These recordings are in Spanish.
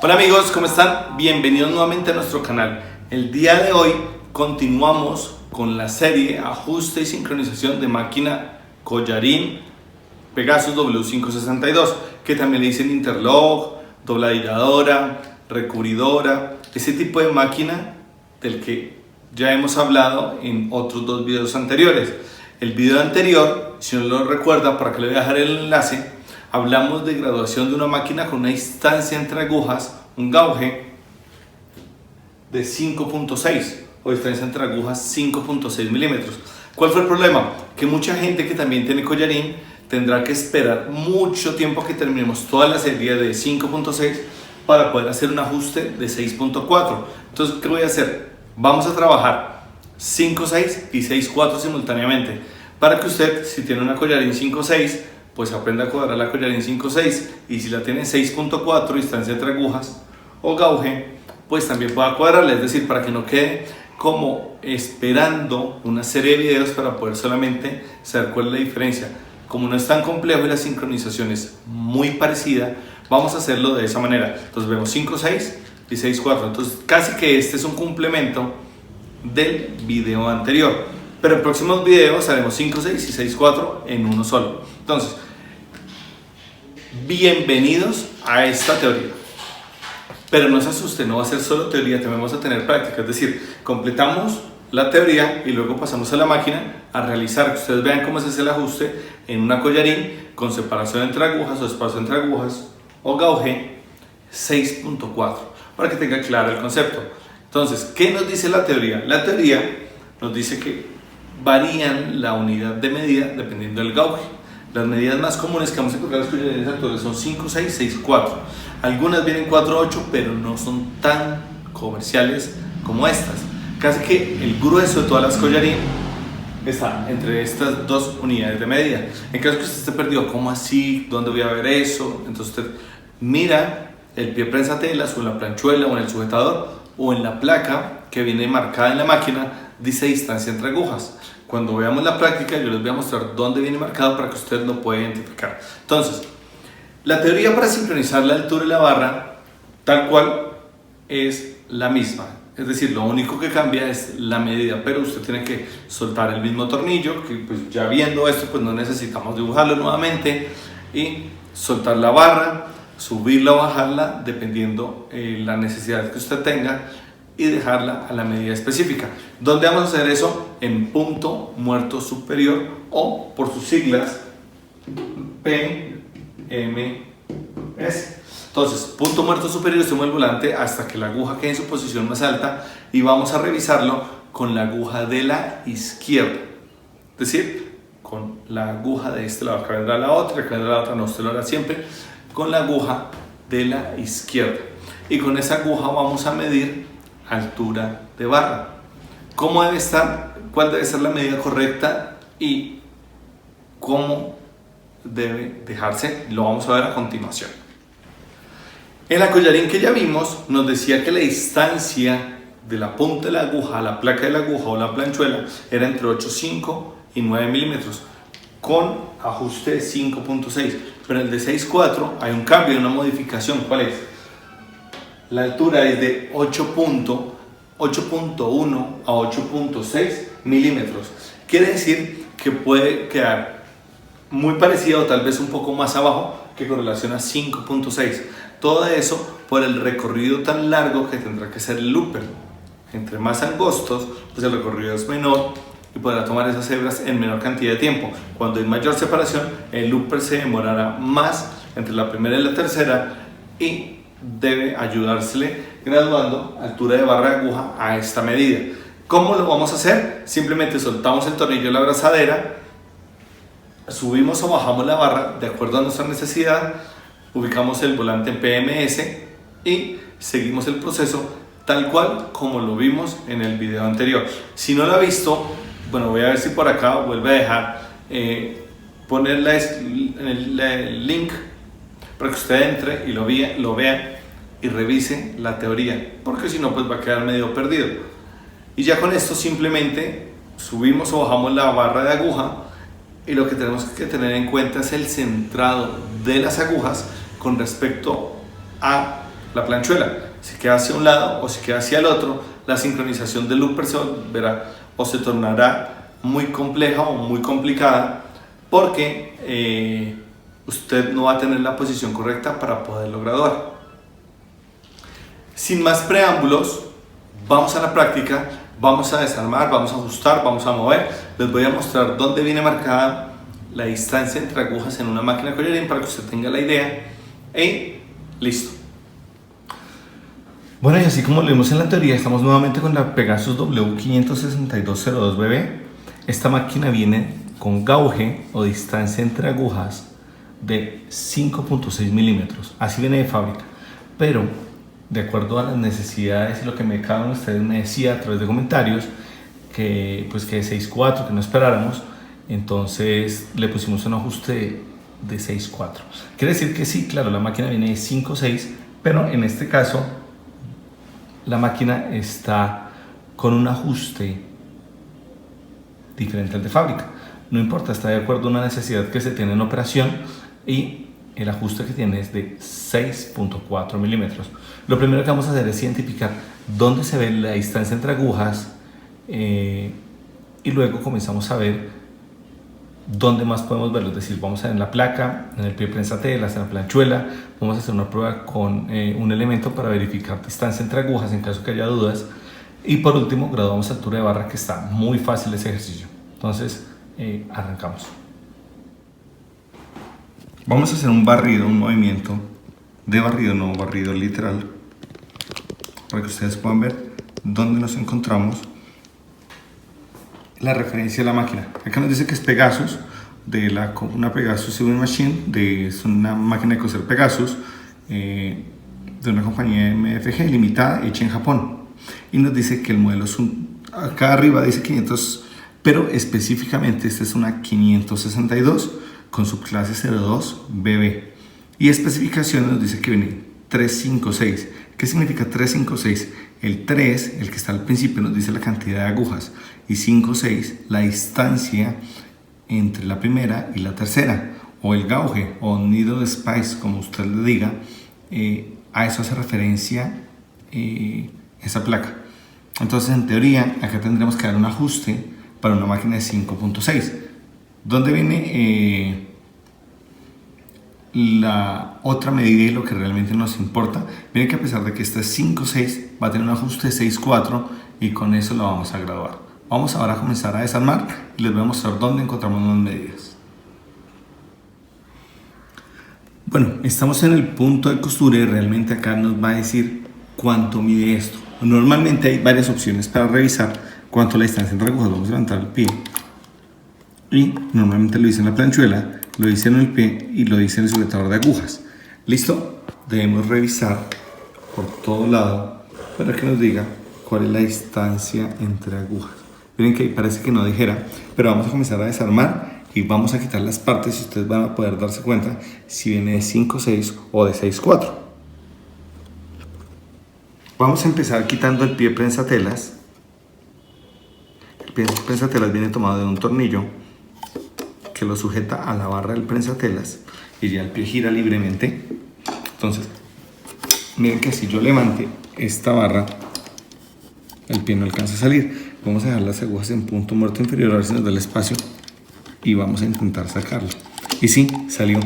Hola amigos, ¿cómo están? Bienvenidos nuevamente a nuestro canal. El día de hoy continuamos con la serie Ajuste y Sincronización de Máquina Collarín Pegasus W562, que también le dicen interlock, dobladilladora, recubridora, ese tipo de máquina del que ya hemos hablado en otros dos videos anteriores. El video anterior, si no lo recuerda, para que le voy a dejar el enlace, hablamos de graduación de una máquina con una distancia entre agujas, un gauge de 5.6 o distancia entre agujas 5.6 milímetros. ¿Cuál fue el problema? Que mucha gente que también tiene collarín tendrá que esperar mucho tiempo a que terminemos toda la serie de 5.6 para poder hacer un ajuste de 6.4. Entonces, ¿qué voy a hacer? Vamos a trabajar 5.6 y 6.4 simultáneamente para que usted, si tiene una collarín 5.6, pues aprenda a cuadrar la collarín 5.6, y si la tiene 6.4 distancia entre agujas o gauge, pues también pueda cuadrarla, es decir, para que no quede como esperando una serie de videos para poder solamente saber cuál es la diferencia. Como no es tan complejo y la sincronización es muy parecida, vamos a hacerlo de esa manera. Entonces vemos 5.6 y 6.4, entonces casi que este es un complemento del video anterior, pero en próximos videos haremos 5.6 y 6.4 en uno solo. Entonces, bienvenidos a esta teoría, pero no se asusten, no va a ser solo teoría, también vamos a tener práctica, es decir, completamos la teoría y luego pasamos a la máquina a realizar, que ustedes vean cómo se hace el ajuste en una collarín con separación entre agujas o espacio entre agujas o gauge 6.4, para que tenga claro el concepto. Entonces, ¿qué nos dice la teoría? La teoría nos dice que varían la unidad de medida dependiendo del gauge. Las medidas más comunes que vamos a encontrar en las collarines actuales son 5.6, 6.4. Algunas vienen 4.8, pero no son tan comerciales como estas. Casi que el grueso de todas las collarines está entre estas dos unidades de medida. En caso que usted esté perdido, ¿cómo así? ¿Dónde voy a ver eso? Entonces usted mira el pie prensa-telas o en la planchuela o en el sujetador o en la placa que viene marcada en la máquina, dice distancia entre agujas. Cuando veamos la práctica yo les voy a mostrar dónde viene marcado para que usted lo pueda identificar. Entonces, la teoría para sincronizar la altura de la barra tal cual es la misma. Es decir, lo único que cambia es la medida, pero usted tiene que soltar el mismo tornillo, que pues ya viendo esto pues no necesitamos dibujarlo nuevamente, y soltar la barra, subirla o bajarla dependiendo la necesidad que usted tenga, y dejarla a la medida específica. ¿Dónde vamos a hacer eso? En punto muerto superior, o por sus siglas PMS. Entonces, punto muerto superior, estamos el volante hasta que la aguja quede en su posición más alta y vamos a revisarlo con la aguja de la izquierda. Es decir, con la aguja de este lado, acá vendrá la otra, acá vendrá la otra, no, usted lo hará siempre con la aguja de la izquierda. Y con esa aguja vamos a medir altura de barra. ¿Cómo debe estar? ¿Cuál debe ser la medida correcta? Y cómo debe dejarse, lo vamos a ver a continuación. En la collarín que ya vimos, nos decía que la distancia de la punta de la aguja a la placa de la aguja o la planchuela era entre 8.5 y 9 milímetros, con ajuste de 5.6. Pero en el de 6.4 hay un cambio, una modificación. ¿Cuál es? La altura es de 8.1 a 8.6 milímetros. Quiere decir que puede quedar muy parecido o tal vez un poco más abajo que con relación a 5.6. Todo eso por el recorrido tan largo que tendrá que ser el looper. Entre más angostos, pues el recorrido es menor y podrá tomar esas hebras en menor cantidad de tiempo. Cuando hay mayor separación, el looper se demorará más entre la primera y la tercera y debe ayudársele graduando altura de barra de aguja a esta medida. ¿Cómo lo vamos a hacer? Simplemente soltamos el tornillo de la abrazadera, subimos o bajamos la barra de acuerdo a nuestra necesidad, ubicamos el volante en PMS y seguimos el proceso tal cual como lo vimos en el video anterior. Si no lo ha visto, bueno, voy a ver si por acá vuelve a dejar poner el link para que usted entre y lo vea y revise la teoría, porque si no pues va a quedar medio perdido. Y ya con esto simplemente subimos o bajamos la barra de aguja, y lo que tenemos que tener en cuenta es el centrado de las agujas con respecto a la planchuela. Si queda hacia un lado o si queda hacia el otro, la sincronización del looper se verá o se tornará muy compleja o muy complicada, porque usted no va a tener la posición correcta para poderlo graduar. Sin más preámbulos, vamos a la práctica, vamos a desarmar, vamos a ajustar, vamos a mover. Les voy a mostrar dónde viene marcada la distancia entre agujas en una máquina collarín para que usted tenga la idea. Y listo. Bueno, y así como lo vimos en la teoría, estamos nuevamente con la Pegasus W56202BB. Esta máquina viene con gauge o distancia entre agujas de 5.6 milímetros. Así viene de fábrica. Pero, de acuerdo a las necesidades y lo que cada uno de ustedes me decía a través de comentarios, que de 6.4, que no esperáramos, entonces le pusimos un ajuste de 6.4. Quiere decir que sí, claro, la máquina viene de 5.6, pero en este caso la máquina está con un ajuste diferente al de fábrica. No importa, está de acuerdo a una necesidad que se tiene en operación y el ajuste que tiene es de 6.4 milímetros. Lo primero que vamos a hacer es identificar dónde se ve la distancia entre agujas y luego comenzamos a ver dónde más podemos verlo. Es decir, vamos a ver en la placa, en el pie prensatelas, en la planchuela. Vamos a hacer una prueba con un elemento para verificar distancia entre agujas en caso que haya dudas. Y por último, graduamos altura de barra, que está muy fácil ese ejercicio. Entonces, arrancamos. Vamos a hacer un barrido, un movimiento de barrido, no barrido literal, para que ustedes puedan ver dónde nos encontramos. La referencia de la máquina. Acá nos dice que es Pegasus, de una Pegasus Sewing Machine, es una máquina de coser Pegasus, de una compañía MFG limitada hecha en Japón. Y nos dice que el modelo es acá arriba dice 500, pero específicamente esta es una 562 con subclase 02BB. Y especificaciones nos dice que viene 356. ¿Qué significa 356? El 3, el que está al principio, nos dice la cantidad de agujas, y 56 la distancia entre la primera y la tercera, o el gauge o needle space, como usted le diga. A eso hace referencia esa placa. Entonces, en teoría, acá tendremos que dar un ajuste para una máquina de 5.6. ¿Dónde viene la otra medida y lo que realmente nos importa? Miren que a pesar de que esta es 5.6, va a tener un ajuste de 6.4 y con eso lo vamos a graduar. Vamos ahora a comenzar a desarmar y les voy a mostrar dónde encontramos las medidas. Bueno, estamos en el punto de costura y realmente acá nos va a decir cuánto mide esto. Normalmente hay varias opciones para revisar cuánto es la distancia entre agujas. Vamos a levantar el pie y normalmente lo dice en la planchuela, lo dice en el pie y lo dice en el sujetador de agujas. ¿Listo? Debemos revisar por todo lado para que nos diga cuál es la distancia entre agujas. Miren que ahí parece que no dijera, pero vamos a comenzar a desarmar y vamos a quitar las partes y ustedes van a poder darse cuenta si viene de 5.6 o de 6.4. Vamos a empezar quitando el pie prensatelas. El pie prensatelas viene tomado de un tornillo que lo sujeta a la barra del prensatelas y ya el pie gira libremente. Entonces, miren que si yo levante esta barra, el pie no alcanza a salir. Vamos a dejar las agujas en punto muerto inferior a ver si nos da el espacio y vamos a intentar sacarlo. Y sí, salió.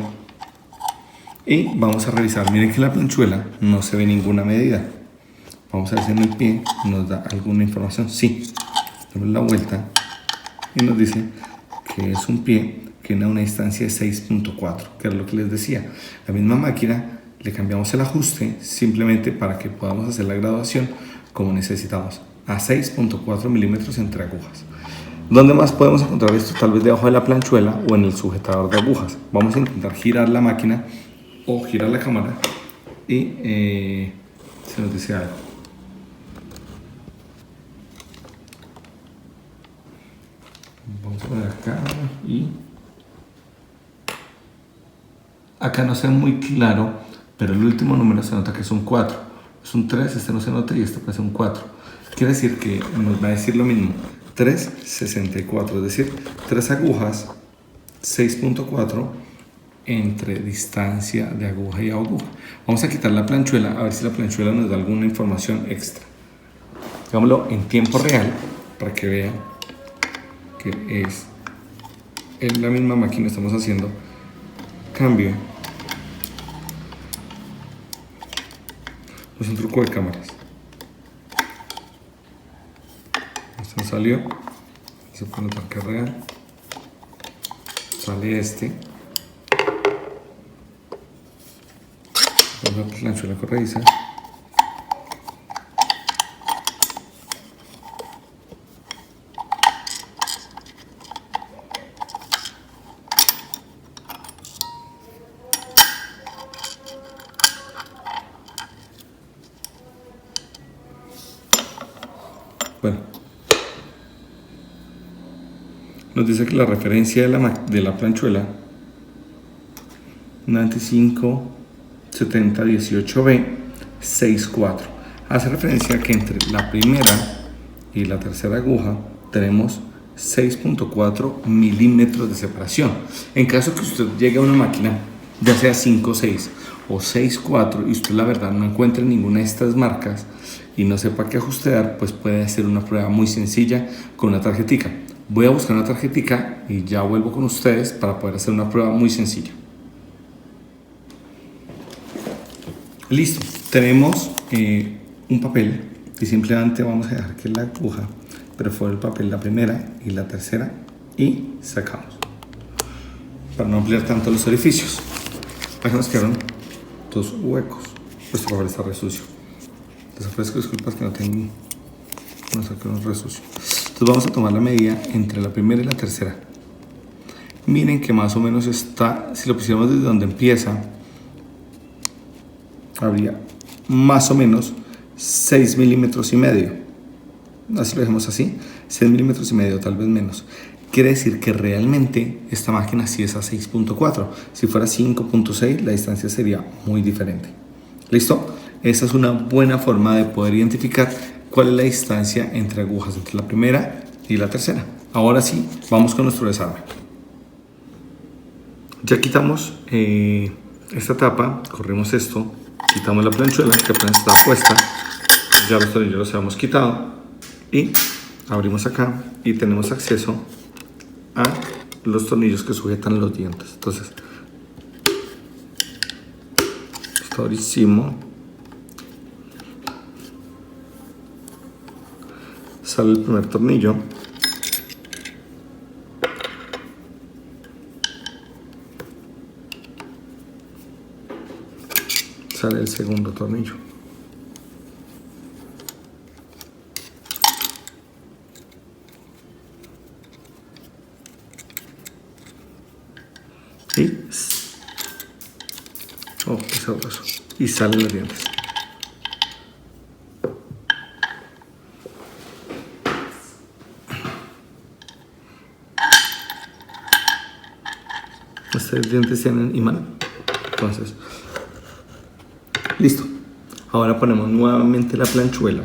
Y vamos a revisar. Miren que en la planchuela no se ve ninguna medida. Vamos a ver si en el pie nos da alguna información. Sí, damos la vuelta y nos dice que es un pie que tiene una distancia de 6.4, que es lo que les decía. La misma máquina, le cambiamos el ajuste simplemente para que podamos hacer la graduación como necesitamos, a 6.4 milímetros entre agujas. ¿Dónde más podemos encontrar esto? Tal vez debajo de la planchuela o en el sujetador de agujas. Vamos a intentar girar la máquina o girar la cámara y se nos dice algo. Vamos a poner acá y acá no se ve muy claro, pero el último número se nota que es un 4. Es un 3, este no se nota y este parece un 4. Quiere decir que nos va a decir lo mismo, 3.64, es decir, 3 agujas, 6.4 entre distancia de aguja y aguja. Vamos a quitar la planchuela a ver si la planchuela nos da alguna información extra. Hagámoslo en tiempo real para que vean que es en la misma máquina. Estamos haciendo cambio. Es un truco de cámaras. Esto salió. Se puede notar que es real. Sale este. Vamos a la planchuela corrediza. Bueno, nos dice que la referencia de la planchuela 957018B 64 hace referencia a que entre la primera y la tercera aguja tenemos 6.4 milímetros de separación. En caso que usted llegue a una máquina, ya sea 5.6 o 6.4, y usted la verdad no encuentre ninguna de estas marcas y no sepa qué ajustar, pues puede hacer una prueba muy sencilla con una tarjetica. Voy a buscar una tarjetica y ya vuelvo con ustedes para poder hacer una prueba muy sencilla. Listo, tenemos un papel y simplemente vamos a dejar que la aguja perfore el papel, la primera y la tercera, y sacamos para no ampliar tanto los orificios. Acá nos quedaron dos huecos. Este papel está re sucio. Les ofrezco disculpas que no tengo, no sé qué es re sucio. Entonces vamos a tomar la medida entre la primera y la tercera. Miren que más o menos está, si lo pusiéramos desde donde empieza, habría más o menos 6 milímetros y medio. Así lo dejemos así, 6 milímetros y medio, tal vez menos. Quiere decir que realmente esta máquina sí es a 6.4. Si fuera 5.6, la distancia sería muy diferente. ¿Listo? Esa es una buena forma de poder identificar cuál es la distancia entre agujas, entre la primera y la tercera. Ahora sí, vamos con nuestro desarme. Ya quitamos esta tapa, corremos esto, quitamos la planchuela que apenas está puesta, ya los tornillos los hemos quitado y abrimos acá y tenemos acceso a los tornillos que sujetan los dientes. Entonces, está durísimo. Sale el primer tornillo. Sale el segundo tornillo. Y qué sabroso. Y salen los dientes. Estos dientes tienen imán. Entonces, listo. Ahora ponemos nuevamente la planchuela.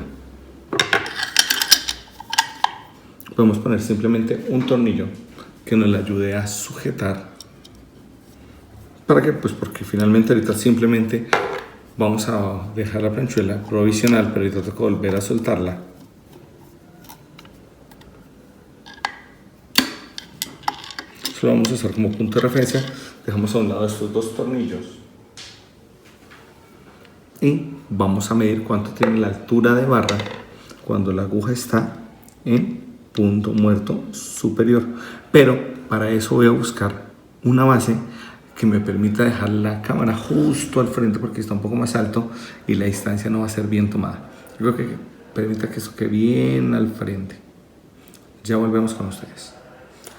Podemos poner simplemente un tornillo que nos la ayude a sujetar. ¿Para qué? Pues porque finalmente ahorita simplemente vamos a dejar la planchuela provisional, pero ahorita toca volver a soltarla. Solo vamos a usar como punto de referencia. Dejamos a un lado estos dos tornillos y vamos a medir cuánto tiene la altura de barra cuando la aguja está en punto muerto superior. Pero para eso voy a buscar una base que me permita dejar la cámara justo al frente porque está un poco más alto y la distancia no va a ser bien tomada. Yo creo que permita que eso quede bien al frente. Ya volvemos con ustedes.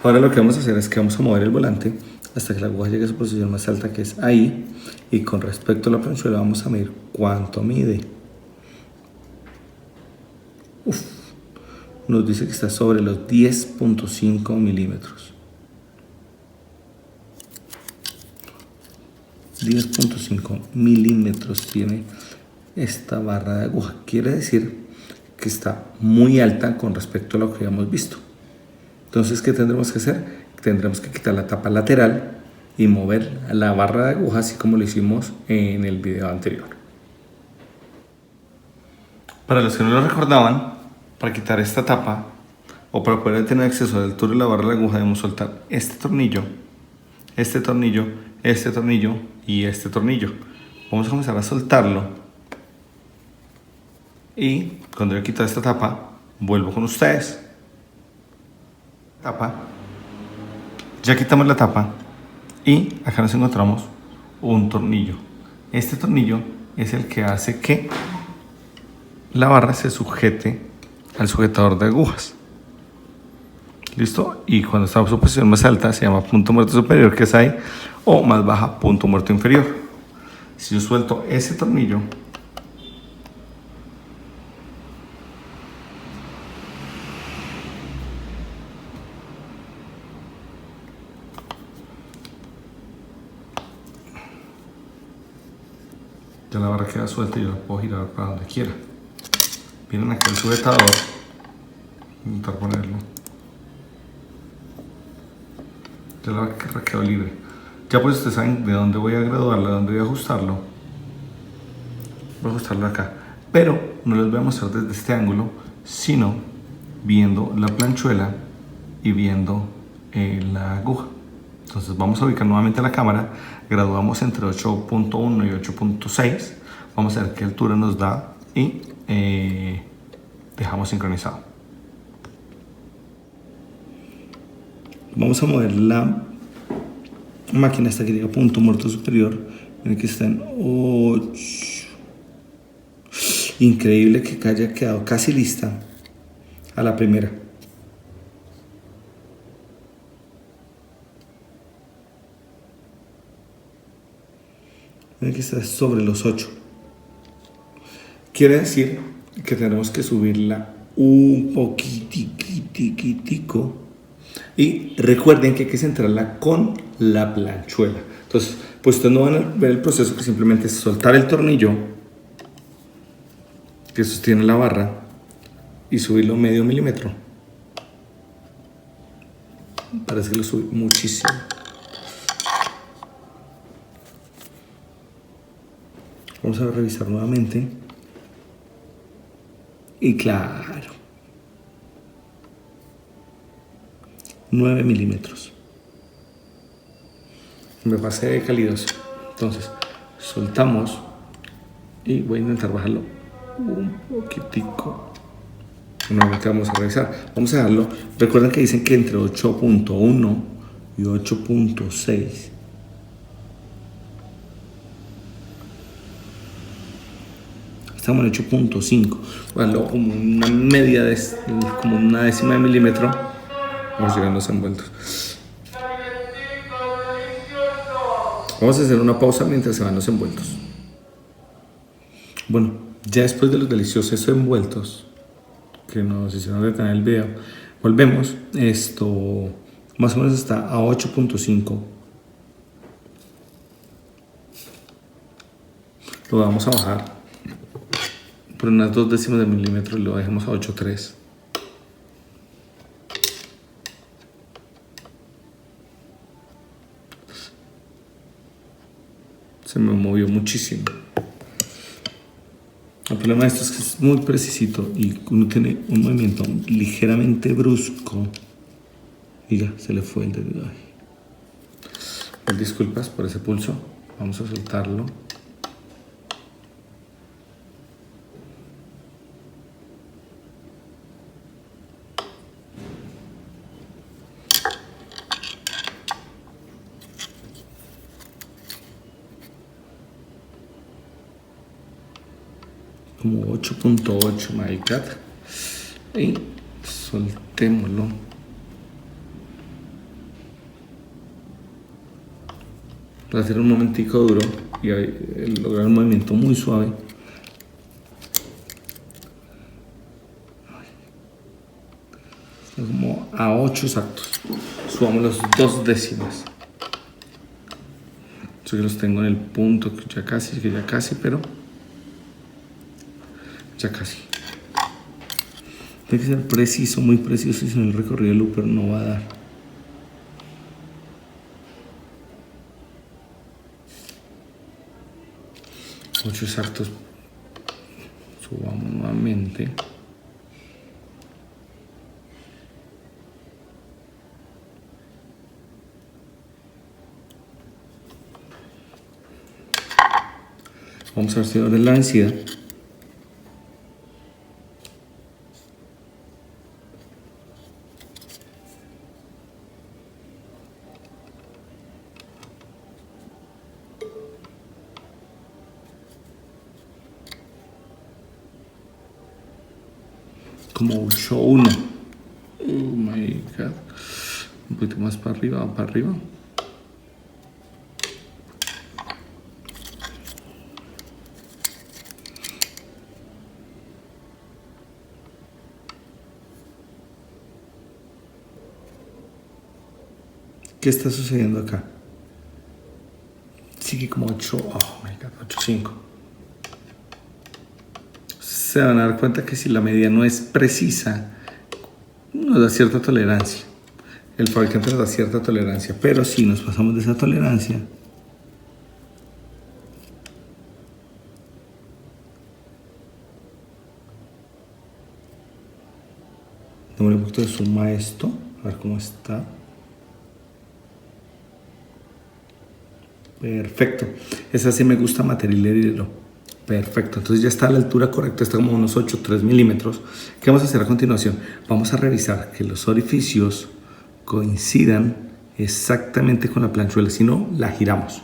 Ahora lo que vamos a hacer es que vamos a mover el volante hasta que la aguja llegue a su posición más alta, que es ahí, y con respecto a la planchuela vamos a medir cuánto mide. Nos dice que está sobre los 10.5 milímetros. 10.5 milímetros tiene esta barra de aguja. Quiere decir que está muy alta con respecto a lo que habíamos visto. Entonces, ¿qué tendremos que hacer? Tendremos que quitar la tapa lateral y mover la barra de aguja así como lo hicimos en el video anterior. Para los que no lo recordaban, para quitar esta tapa o para poder tener acceso al altura de la barra de la aguja debemos soltar este tornillo, este tornillo, este tornillo y este tornillo. Vamos a comenzar a soltarlo y cuando yo quito esta tapa vuelvo con ustedes. Ya quitamos la tapa y acá nos encontramos un tornillo. Este tornillo es el que hace que la barra se sujete al sujetador de agujas. ¿Listo? Y cuando está en su posición más alta se llama punto muerto superior, que es ahí, o más baja, punto muerto inferior. Si yo suelto ese tornillo, ya la barra queda suelta y yo la puedo girar para donde quiera. Miren acá el sujetador. Voy a intentar ponerlo. Ya la barra quedó libre. Ya pues ustedes saben de dónde voy a graduarla, de dónde voy a ajustarlo. Voy a ajustarlo acá. Pero no les voy a mostrar desde este ángulo, sino viendo la planchuela y viendo la aguja. Entonces vamos a ubicar nuevamente la cámara, graduamos entre 8.1 y 8.6, vamos a ver qué altura nos da y dejamos sincronizado. Vamos a mover la máquina hasta que llegue a punto muerto superior. Miren que está en 8. Increíble que haya quedado casi lista a la primera. Miren que está sobre los 8. Quiere decir que tenemos que subirla un poquitico. Y recuerden que hay que centrarla con la planchuela. Entonces, pues ustedes no van a ver el proceso, que simplemente es soltar el tornillo que sostiene la barra y subirlo medio milímetro. Parece que lo subí muchísimo. Vamos a revisar nuevamente. Y claro, 9 milímetros. Me pasé de calidoso. Entonces, soltamos y voy a intentar bajarlo un poquitico. Nuevamente vamos a revisar. Vamos a dejarlo. Recuerden que dicen que entre 8.1 y 8.6. Estamos en 8.5. Bueno, como una media como una décima de milímetro. Vamos llegando a los envueltos. Vamos a hacer una pausa mientras se van los envueltos. Bueno, ya después de los deliciosos envueltos que nos hicieron detener el video, volvemos. Esto más o menos está a 8.5. Lo vamos a bajar por unas 2 décimas de milímetro y lo dejamos a 8.3. Se me movió muchísimo. El problema de esto es que es muy precisito y uno tiene un movimiento ligeramente brusco. Mira, se le fue el dedo. Disculpas por ese pulso. Vamos a soltarlo. Como 8.8, my God. Y soltémoslo. Para hacer un momentico duro y lograr un movimiento muy suave. Está como a 8 exactos. Subamos los 2 décimas. Yo los tengo en el punto que ya casi, pero ya casi. Tiene que ser preciso, muy preciso, y si no el recorrido del looper no va a dar. 8 exactos. Subamos nuevamente. Vamos a ver si ahora la densidad. Como 8.1. Oh my god. Un poquito más para arriba, para arriba. ¿Qué está sucediendo acá? Sigue como 8, oh my god, 8.5. Se van a dar cuenta que si la medida no es precisa, nos da cierta tolerancia. El fabricante nos da cierta tolerancia, pero si nos pasamos de esa tolerancia, démosle un poquito de zoom a esto, a ver cómo está. Perfecto. Esa sí me gusta, material hilo. Perfecto. Entonces ya está a la altura correcta. Está como unos 3 milímetros. ¿Qué vamos a hacer a continuación? Vamos a revisar que los orificios coincidan exactamente con la planchuela. Si no, la giramos.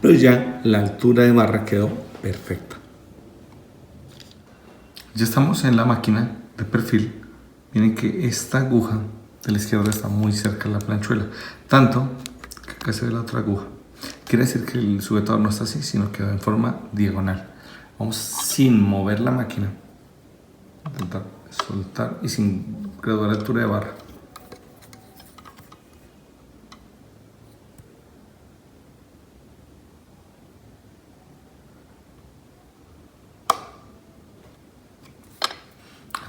Pero ya la altura de barra quedó perfecta. Ya estamos en la máquina de perfil. Miren que esta aguja de la izquierda está muy cerca de la planchuela. Tanto que acá se ve la otra aguja. Quiere decir que el sujetador no está así, sino que va en forma diagonal. Vamos sin mover la máquina. Intentar soltar y sin graduar la altura de barra.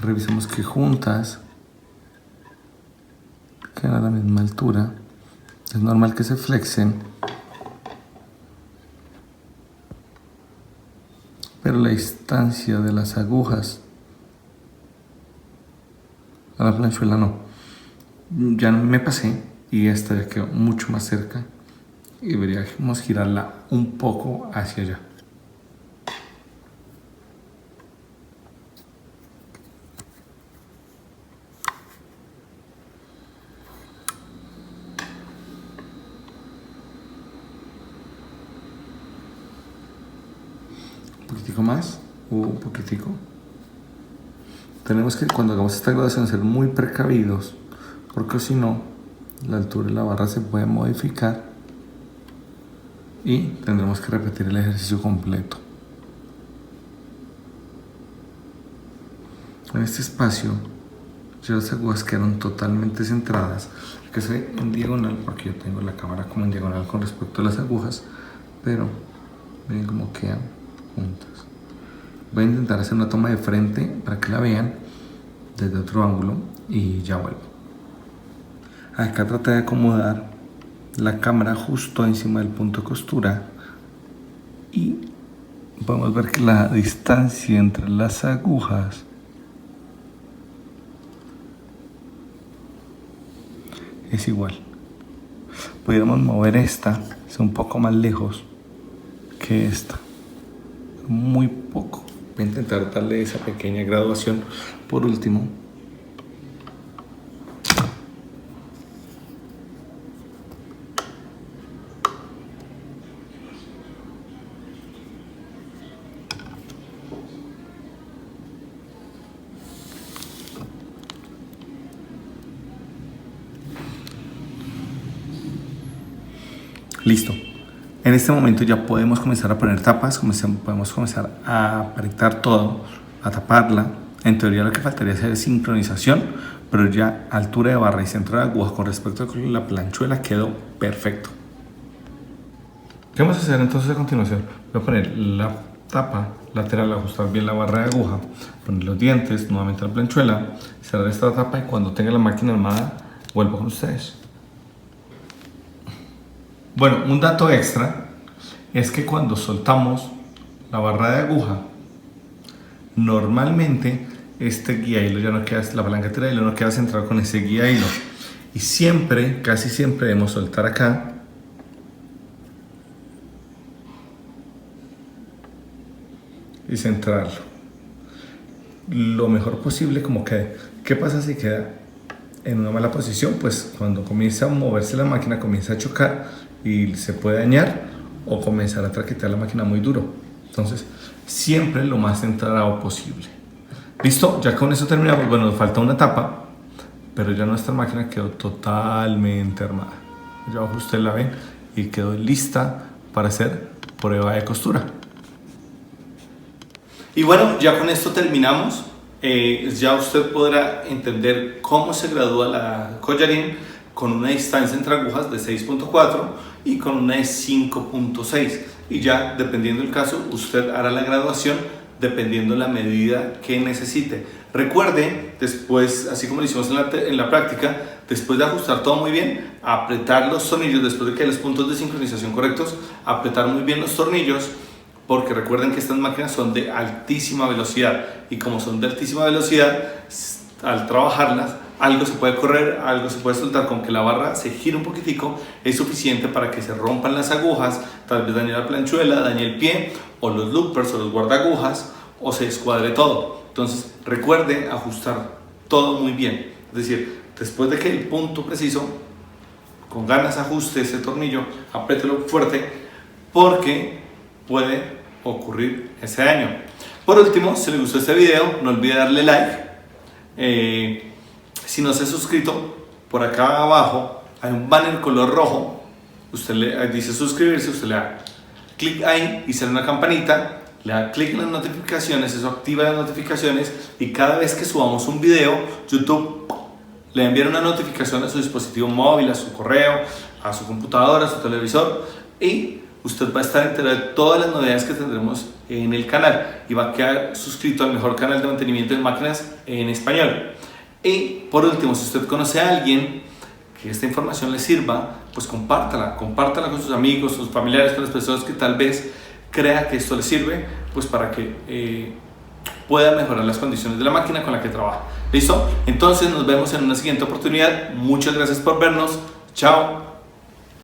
Revisamos que juntas quedan a la misma altura. Es normal que se flexen, pero la distancia de las agujas a la planchuela no. Ya me pasé y esta ya quedó mucho más cerca y deberíamos girarla un poco hacia allá. Un poquitico más, un poquitico. Tenemos que cuando hagamos esta graduación ser muy precavidos, porque si no, la altura de la barra se puede modificar y tendremos que repetir el ejercicio completo. En este espacio ya las agujas quedaron totalmente centradas, que se ve en diagonal porque yo tengo la cámara como en diagonal con respecto a las agujas, pero miren cómo quedan juntas. Voy a intentar hacer una toma de frente para que la vean desde otro ángulo y ya vuelvo. Acá traté de acomodar la cámara justo encima del punto de costura y podemos ver que la distancia entre las agujas es igual. Pudiéramos mover esta, es un poco más lejos que esta, muy poco. Voy a intentar darle esa pequeña graduación por último. Listo. En este momento ya podemos comenzar a poner tapas, podemos comenzar a apretar todo, a taparla. En teoría lo que faltaría es hacer sincronización, pero ya altura de barra y centro de aguja con respecto a la planchuela quedó perfecto. ¿Qué vamos a hacer entonces a continuación? Voy a poner la tapa lateral, ajustar bien la barra de aguja, poner los dientes, nuevamente la planchuela, cerrar esta tapa y cuando tenga la máquina armada vuelvo con ustedes. Bueno, un dato extra es que cuando soltamos la barra de aguja, normalmente este guía hilo ya no queda, la palanca tira hilo no queda centrado con ese guía hilo. Y siempre, casi siempre debemos soltar acá y centrarlo lo mejor posible como quede. ¿Qué pasa si queda en una mala posición? Pues cuando comienza a moverse la máquina comienza a chocar y se puede dañar o comenzar a traquetear la máquina muy duro. Entonces siempre lo más centrado posible. Listo, ya con eso terminamos. Bueno, nos falta una tapa, pero ya nuestra máquina quedó totalmente armada. Ya abajo ustedes la ven y quedó lista para hacer prueba de costura. Y bueno, ya con esto terminamos. Ya usted podrá entender cómo se gradúa la collarín con una distancia entre agujas de 6.4 y con una de 5.6. Y ya, dependiendo del caso, usted hará la graduación dependiendo la medida que necesite. Recuerde, después, así como lo hicimos en la práctica, después de ajustar todo muy bien, apretar los tornillos, después de que hay los puntos de sincronización correctos, apretar muy bien los tornillos, porque recuerden que estas máquinas son de altísima velocidad y como son de altísima velocidad, al trabajarlas, algo se puede correr, algo se puede soltar. Con que la barra se gire un poquitico es suficiente para que se rompan las agujas, tal vez dañe la planchuela, dañe el pie o los loopers o los guardagujas o se descuadre todo. Entonces recuerde ajustar todo muy bien, es decir, después de que el punto preciso, con ganas ajuste ese tornillo, apriételo fuerte porque puede ocurrir ese daño. Por último, si les gustó este video, no olvide darle like. Si no se ha suscrito, por acá abajo hay un banner color rojo. Usted le dice suscribirse, usted le da clic ahí y sale una campanita. Le da clic en las notificaciones, eso activa las notificaciones y cada vez que subamos un video, YouTube le envía una notificación a su dispositivo móvil, a su correo, a su computadora, a su televisor y usted va a estar enterado de todas las novedades que tendremos en el canal y va a quedar suscrito al mejor canal de mantenimiento de máquinas en español. Y por último, si usted conoce a alguien que esta información le sirva, pues compártala con sus amigos, sus familiares, con las personas que tal vez crea que esto le sirve, pues para que pueda mejorar las condiciones de la máquina con la que trabaja. ¿Listo? Entonces nos vemos en una siguiente oportunidad. Muchas gracias por vernos. Chao.